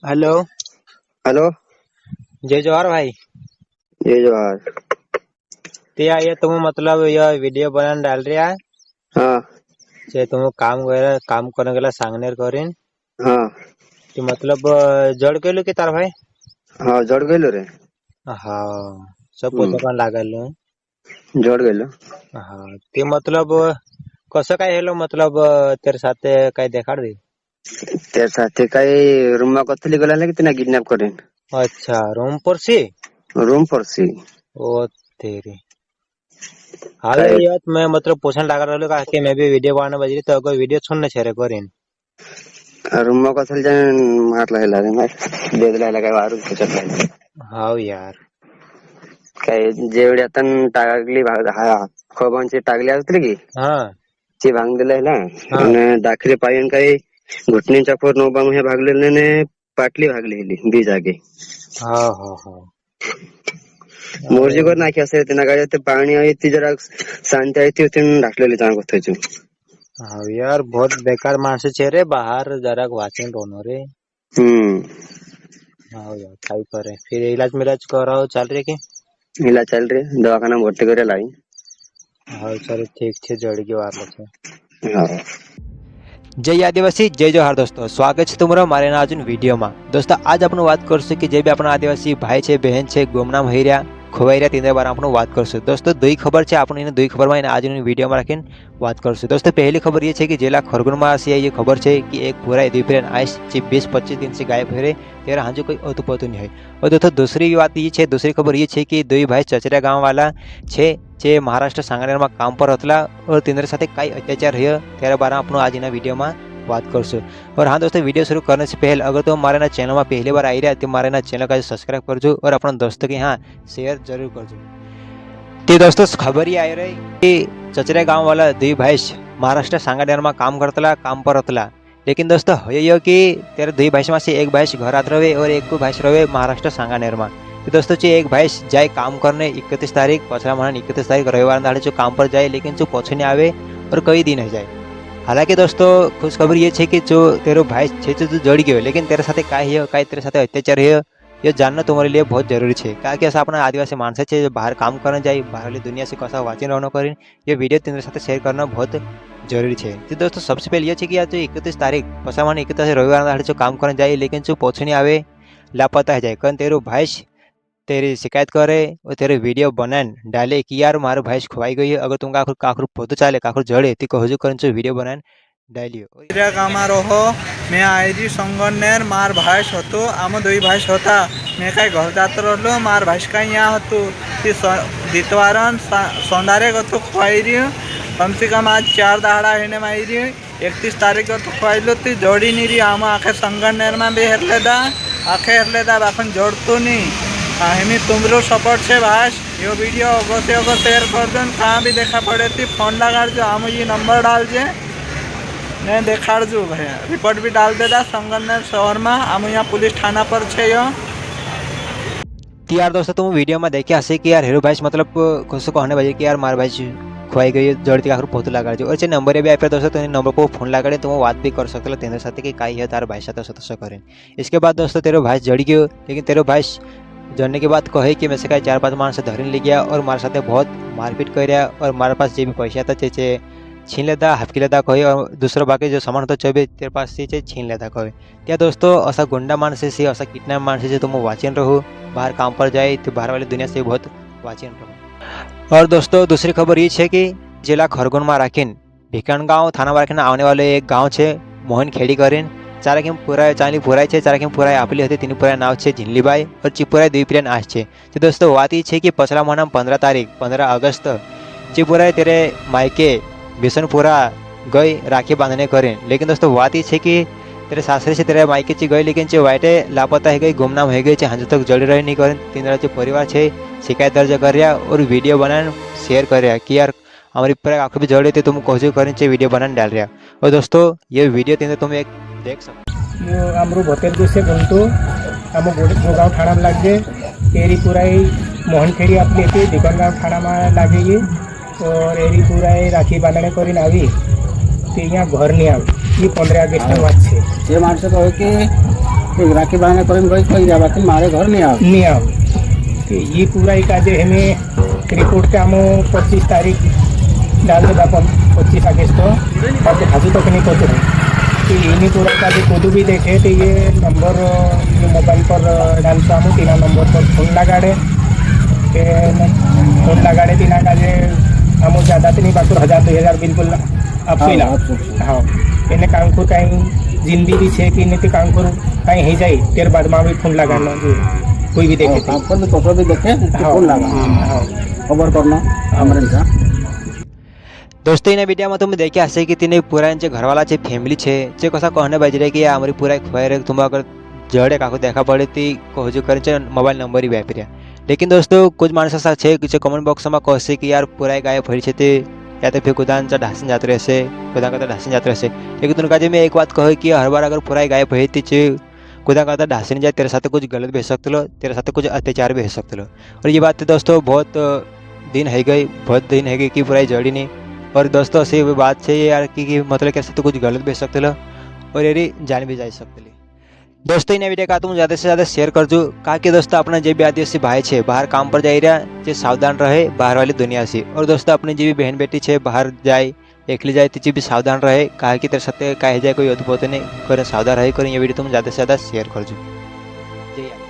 Hello. Hello. जय जोहार भाई। ये जोहार। ते ये तुम मतलब यह वीडियो बनाने डाल रहा है हाँ जे तुम काम वगैरह काम करने के लिए सांगनेर करीन हाँ ते मतलब जड़ गेलो की तार भाई। हाँ जोड़ गेलो रे। हाँ सब पोते लागल है। जोड़ गेलो। हाँ ते मतलब कसं काय हेलो मतलब तेरे साथे काय देखाड दे। तेरे साथे काही रूम में कथली गला कि तना किडनैप करें। अच्छा रूम पर सी। रूम पर सी ओ तेरी। हाँ काही यार मैं मतलब पूछने लगा रहा था कि मैं भी वीडियो बनाने बज रही तो कोई वीडियो छोड़ने छे रे करीन। रूम में कथली जान मारला हेला रे मैं दे दिला लगा वारू चटला हाँ यार। काही जेवढे आता टागली हा खोबांची टागली असली की हाँ ती भांग दिला हेला हाँ आणि दाखरी पायन काही घुटणीच्या पोर नोबा हे भागलेले ने पाटली भागलेली बी जागे हाँ हाँ हाँ। मोर्जी कर नाखी असे ते नगाय ते पाणी आहे ती जरा शांती आहे ती ढाकलेली चांग होते हाँ यार बहुत बेकार माणस छे रे बाहर जरा वाचन रोनो रे। हम्म हाँ यार काय करे फिर इलाज मिलाज कराओ चल रही की। इला चल रही दवाखाना भर्ती करे लाई। हाँ चलो ठीक छे जड़ के वारला छे। हाँ जय आदिवासी जय जोहार दोस्तों स्वागत है तुम्हारा मारे ना આજની વિડીયોમાં दोस्तों आज આપણે વાત કરશું કે જે બી આપણા આદિવાસી ભાઈ છે બહેન છે ગુમનામ થઈ રહ્યા ખોવાઈ રહ્યા તેના બારે આપણે વાત કરશું दोस्तों दुई खबर છે આપણે એને दुई खबर માં આજની વિડીયોમાં રાખીને વાત કરશું दोस्तों पहली खबर ये है कि जिला खरगोन से ये खबर है कि एक पूरा द्वीपरेन आइस 20-25 दिन से गायब है तेरा हाँ जो कोई अतुपतु नहीं है। और दोस्तों दूसरी बात ये है दूसरी खबर ये है कि दुई भाई चचरा गाँव वाला है જે મહારાષ્ટ્ર સાંગાનેરમાં કામ પર હતા और તેના સાથે કઈ અત્યાચાર રહ્યો ત્યારે બારે આપણું આજના વિડીયોમાં बात करशो। और हाँ दोस्तों वीडियो शुरू करने से पहले अगर तो हमारे ना चैनल में पहली बार आई रहा तो हमारे ना चैनल का सब्सक्राइब करजो और अपना दोस्तों के यहाँ शेयर जरूर करजो। तो दोस्तों खबर ये आई रही कि चचरे गांव वाला दुई भाई महाराष्ट्र सांगानेर में काम करता काम पर हतला लेकिन दोस्तों है कि तेरे दुई भाई में से एक भाई घर आते रहे और एक भाई रहे महाराष्ट्र सांगानेर में। तो दोस्तों जो एक भाई जाए काम करने 31 तारीख पछला महीना 31 तारीख रविवार दाड़े जो काम पर जाए लेकिन जो पछे नहीं आवे और कई दिन है जाए। हालांकि दोस्तों खुशखबर ये है कि जो तेरो भाई है जो जड़ गयो लेकिन तेरे साथ क्या है क्या तेरे साथ अत्याचार है ये जानना तुम्हारे लिए बहुत जरूरी है क्या कि ऐसा अपना आदिवासी मानस है जो बाहर काम करने जाए बाहर वाली दुनिया से कैसा वाचन रहना करें ये वीडियो तेरे साथ शेयर करना बहुत जरूरी है। तो दोस्तों सबसे पहले ये है कि आज जो 31 तारीख पछला महीने 31 तारीख रविवार दाड़े जो काम करने जाए लेकिन जो पहुंच नहीं आवे लापता है जाए कन तेरो भाई तेरी शिकायत करे और तेरे वीडियो बनाने डाले कि यार मारो भाई खोवाई गई है अगर तुम काखर फोटो चाले काखर जड़े तो कहजू कर वीडियो बनाने डालियो कामारोह मैं आईजी संगनेर मार भाईस हतो आम दुई भाईस होता मैं कई घर जात रहो मार भाईस कहीं यहाँ हतु दितवारन सौंदारे गतो खुआई कम से कम आज 4 दाड़ा हेने मारी 31 तारीख गतो खुआईलो ती जोड़ी नहीं रही आम आखे संगनेर में भी हेरलेदा आखे हेरलेदा बाखन जोड़तो नहीं हमें तुमरो सपोर्ट से भाई यो वीडियो अगो शेयर कर दो कहाँ भी देखा पड़े थी फोन लगा जो आम ये नंबर डाल जे ने देखाड़जू भैया रिपोर्ट भी डाल देदा संगनेर शहर में आम यहाँ पुलिस थाना पर छे यो। यार दोस्तों तुम वीडियो में देखे हसे कि यार हीरो भाई मतलब कुछ कहने बजे कि यार मार भाई खुआई गई जड़ती आखिर फोटो लगा और अच्छे नंबर भी आए दोस्तों तो नंबर को फोन लगा तुम बात भी कर सकते तेरे साथ कि कई है तार भाई साथ सदस्य करें। इसके बाद दोस्तों तेरे भाई जड़ गयो लेकिन तेरे भाई जड़ने के बाद कहे कि मैं से 4-5 मान से धरने ले गया और मारे साथ बहुत मारपीट कर रहा और मारे पास जो भी पैसा था चे छीन लेता हफकी लेता कहे और दूसरा बाकी जो सामान होता चो भी तेरे पास से छीन लेता कहे क्या दोस्तों ऐसा गुंडा मानस से ऐसा किडनैप मानस से तुम वाचन रहो बाहर काम पर जाए तो बाहर वाली दुनिया से बहुत वाचन रहो। और दोस्तों दूसरी खबर ये है कि जिला खरगोन में राखीन भिकनगांव थाना में राखीन आने वाले एक गाँव है मोहन खेड़ी करीन चारा खेम पूरा चाली पूरा है चारा खेम पूरा आपली होती तीन पूरा नाव है झिल्लीबाई और चिपुरा द्वीपरेन आश है। तो दोस्तों बात ये है कि पछला महीना 15 तारीख 15 अगस्त चिपुरा तेरे मायके बिशनपुरा गई राखी बांधने करें लेकिन दोस्तों बात ये है कि तेरे सासरे से तेरे मायके ची गई लेकिन जो वाइटे लापता है गई गुमनाम हो गई हज तक जड़ी रही नहीं करें तीन जो परिवार है शिकायत दर्ज कर रहा और वीडियो बनाने शेयर कर रहा कि यार हमारी पूरा आँख भी जड़े थे तुम कोशिश करें वीडियो बनाने डाल रहा। और दोस्तों ये वीडियो तीन तुम एक देख सकते आमरू भतेरपुर से बोलतो आम गोगाँव थाना में लगे एरी पुराई मोहनखेड़ी अपनी थी दिगनगाँव थाना में लगेगी और एरी पुराई राखी बांधने कर आवी तो यहाँ घर नहीं आवे ये 15 अगस्त बात है। जे माणसं कहे की एक राखी बांधने कोई जाबाती मारे घर नहीं आओ नहीं आओ तो ये पूरा एक आज हमें रिपोर्ट के हम 25 तारीख डाल देगा 25 अगस्त तो और हाजू तक नहीं करते तो इन्हीं पूरा का जो कोदू भी देखे तो ये नंबर ये मोबाइल पर डाल तो हम 3 नंबर पर फोन लगाड़े फोन लगाड़े 3 का जे हम ज़्यादा तो नहीं बात 1000-2000 बिल्कुल आपको हाँ એને કાંકુર કાંઈ જિંદગી બી છે કે નથી કાંકુર કાંઈ હઈ જાય ત્યાર બાદમાં બી ફોન લગાડનો જોઈએ કોઈ બી દેખે તો. पर भी कपड़ा भी देखे हाँ, फोन लगा हाँ. खबर करना हमारे का દોસ્તો એના વિડીયોમાં તમે દેખ્યા હશે કે તેને પૂરા જે ઘરવાળા છે ફેમિલી છે જે કશા કહને બાજી રહે કે આ અમારી પૂરા ખવાય રહે तुम अगर जड़े काको देखा पड़े ती कहजो करे मोबाइल नंबर ही वापरिया लेकिन दोस्तों कुछ माणस असा है कि कमेंट बॉक्स में कहसे कि यार पूरा गायब पड़ी है ते या तो फिर खुदांचा ढासन जाते रहसे खुदा करता ढासन जाते रहसे लेकिन उनका जो मैं एक बात कहो कि हर बार अगर पूरा गायब हुई थी खुदा करता ढासन जाए तेरे साथ कुछ गलत भेज सकते लो तेरे साथ कुछ अत्याचार भेज सकते लो और ये बात दोस्तों बहुत दिन है गई कि पूरा जड़ी नहीं और दोस्तों ऐसी बात है यार कि मतलब कैसे तो कुछ गलत भेज सकते लो और ये जान भी जा सकते दोस्तों इन वीडियो का तुम ज़्यादा से ज़्यादा शेयर करजो कि दोस्तों अपना जो भी आदिवासी भाई है बाहर काम पर जा रहा जो सावधान रहे बाहर वाली दुनिया से और दोस्तों अपनी जो भी बहन बेटी है बाहर जाए एकली जाए तो भी सावधान रहे कहा कि तेरे साथ कहे जाए कोई अद्भुत नहीं कर सावधान रहे कर ये वीडियो तुम ज़्यादा से ज़्यादा शेयर करजो।